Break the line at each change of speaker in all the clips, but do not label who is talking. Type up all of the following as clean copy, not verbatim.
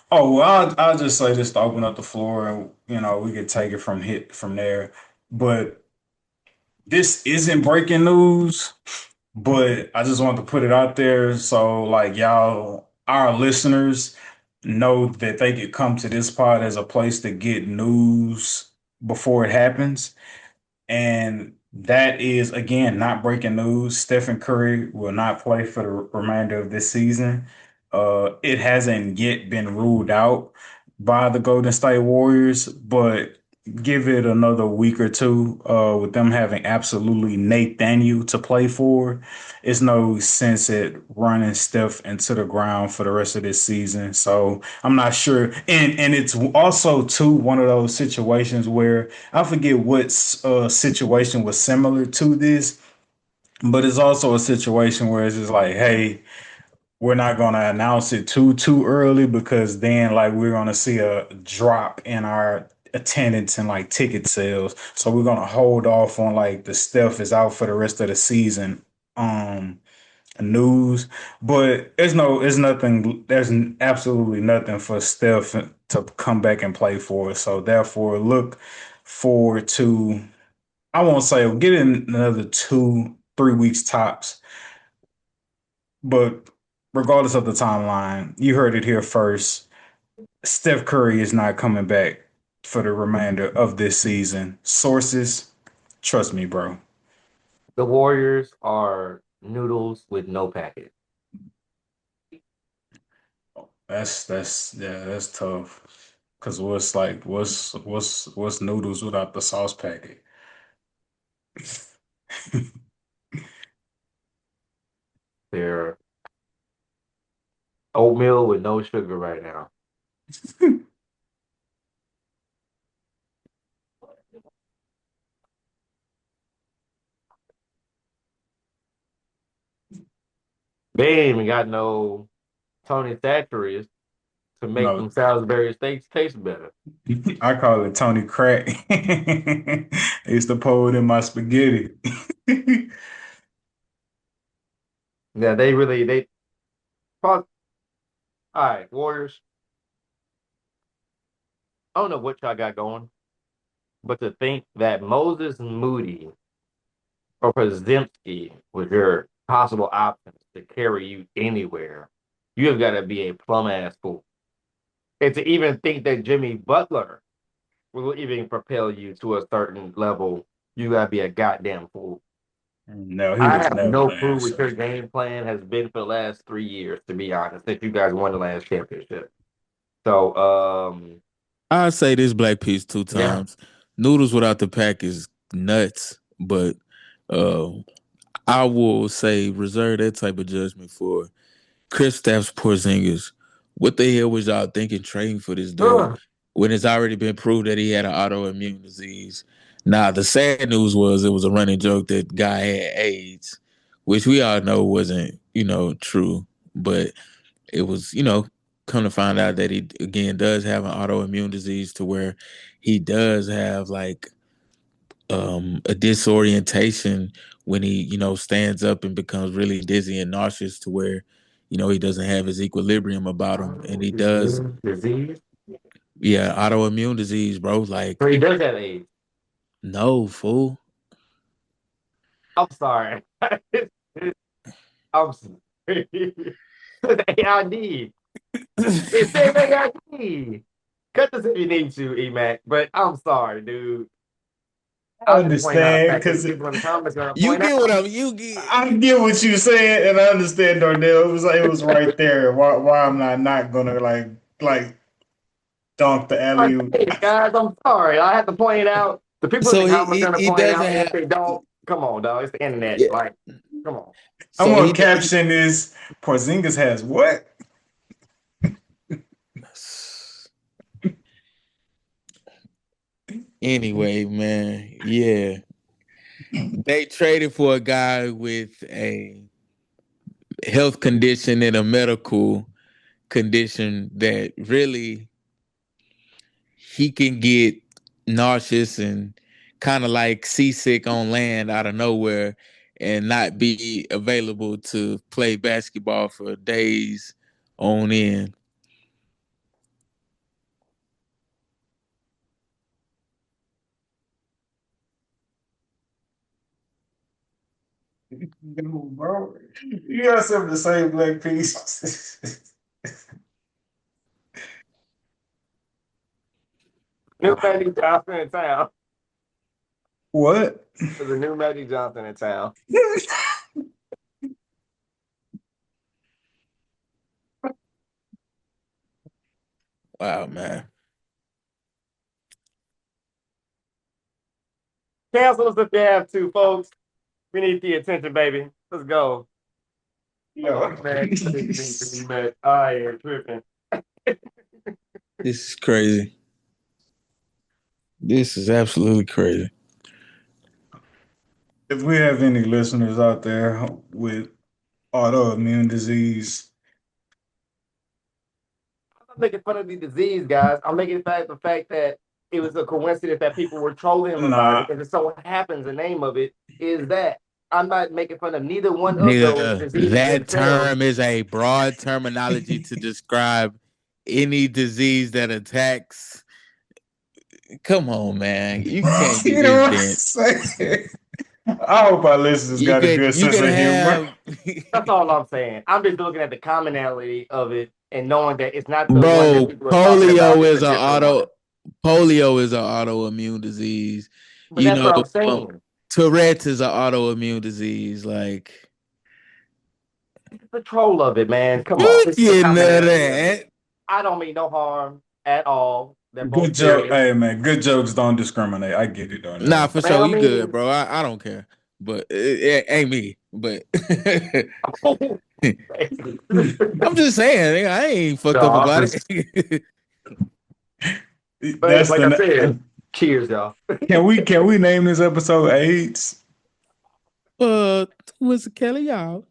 Oh, well, I'll just say this to open up the floor, and we could take it from there. But this isn't breaking news, but I just wanted to put it out there so like y'all, our listeners, know that they could come to this pod as a place to get news before it happens. And that is, again, not breaking news. Stephen Curry will not play for the remainder of this season. It hasn't yet been ruled out by the Golden State Warriors, but give it another week or two, with them having absolutely Nathaniel to play for. It's no sense at running Steph into the ground for the rest of this season. So I'm not sure. And it's also too one of those situations where I forget what situation was similar to this, but it's also a situation where it's just like, hey, we're not gonna announce it too early because then like we're gonna see a drop in our attendance and like ticket sales. So we're gonna hold off on like the stuff is out for the rest of the season. Um, news, but there's absolutely nothing for Steph to come back and play for. So therefore, look forward to, I won't say give it another 2, 3 weeks tops, but regardless of the timeline, you heard it here first. Steph Curry is not coming back for the remainder of this season. Sources, trust me, bro.
The Warriors are noodles with no packet.
That's yeah, that's tough. Cause what's noodles without the sauce packet?
They're oatmeal with no sugar right now. They ain't even got no Tony Thatcheries to make
No,
them Salisbury steaks taste better.
I call it Tony Crack. I used to pour it in my spaghetti.
Yeah, they fuck. All right, Warriors. I don't know what y'all got going, but to think that Moses Moody or Porzingis was your possible options to carry you anywhere, you have got to be a plum ass fool. And to even think that Jimmy Butler will even propel you to a certain level, you gotta be a goddamn fool.
No, he
I
was
have
never
no
the
clue what
answer.
your game plan has been for the last 3 years, to be honest, since you guys won the last championship. So,
I say this black piece two
yeah.
times. Noodles without the pack is nuts, but uh, I will say reserve that type of judgment for Kristaps Porzingis. What the hell was y'all thinking trading for this dude
Ugh.
when it's already been proved that he had an autoimmune disease? Now the sad news was it was a running joke that guy had AIDS, which we all know wasn't true, but it was come to find out that he again does have an autoimmune disease to where he does have like a disorientation when he stands up and becomes really dizzy and nauseous to where he doesn't have his equilibrium about him, and he does.
Autoimmune disease.
Yeah, autoimmune disease, bro. Like,
So he does have AIDS.
no, fool.
I'm sorry. I'm sorry. AID. It's same AID. Cut this if you need to, Emac. But I'm sorry, dude.
I
I'm just pointing out a
understand
fact that the
because
people in the comments are gonna
You
point
get what
out.
I'm you get.
I get what you saying, and I understand Darnell. It was right there. Why I'm not gonna like dunk the
I
alley oop.
say, guys, I'm sorry. I have to point it out. The people in
So
the
he
comments
he,
are gonna
he
point it
doesn't
out, and if
have.
they don't, come on, dog. It's the internet.
Yeah.
Like, come on.
I'm
So
gonna
he
caption this. Porzingis has what?
anyway, man. Yeah, they traded for a guy with a health condition and a medical condition that really he can get nauseous and kind of like seasick on land out of nowhere and not be available to play basketball for days on end.
No, bro. You got something to say, Black Peace.
New Magic Johnson in town.
What?
There's a new Magic Johnson in town.
Wow, man.
Cancel us if you have to, folks. We need the attention, baby. Let's go.
Yo.
I am tripping.
This is crazy. This is absolutely crazy.
If we have any listeners out there with autoimmune disease,
I'm not making fun of the disease, guys. I'm making fun of the fact that it was a coincidence that people were trolling him about it,
nah,
and it so happens the name of it is that. I'm not making fun of neither one of those
Nigga,
diseases
that
themselves.
term is a broad terminology to describe any disease that attacks. Come on, man. You can't be
you know what I'm
this dense.
saying? I hope our listeners got a good
You
sense
could
of humor.
have
That's all I'm saying. I'm just looking at the commonality of it and knowing that it's not the one that
bro,
people are talking about. It's a different one.
polio is an autoimmune disease.
But
You
that's
know,
what I'm saying.
Tourette's is an autoimmune disease. Like,
It's the troll of it, man. Come on.
you
It's the
getting
commonality of it.
that.
I don't mean no harm at all. They're
Good
both
joke.
serious.
Hey, man, good jokes don't discriminate. I get it, though,
Nah,
nigga.
for
Man,
sure.
I
You good,
mean,
bro. I don't care. But it ain't me. But I'm just saying, nigga, I ain't fucked
no,
up
I'm
about
just,
it.
but
That's
like I
the.
said, cheers, y'all.
Can we name this episode AIDS?
Was it Kelly, y'all?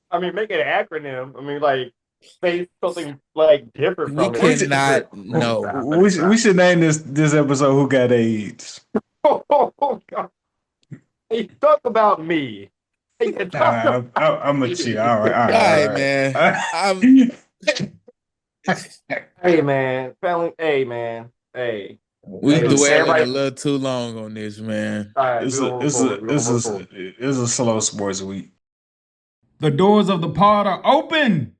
I mean, make it an acronym. I mean, like, say something like different
We
from it.
We should,
cannot know.
we should name this episode "Who Got AIDS."
Oh, God. Hey, talk about me. Hey, talk
Nah,
about
I'm a cheat. All right,
All right,
all
man.
right,
I'm
all right.
Hey man, family. Hey man. Hey,
we
hey.
dwelling a
Everybody.
little too long on this, man.
All right, we're
It's
gonna
a
move
it's
forward.
a
We're gonna
it's
move forward.
a it's a slow sports week. The doors of the pod are open.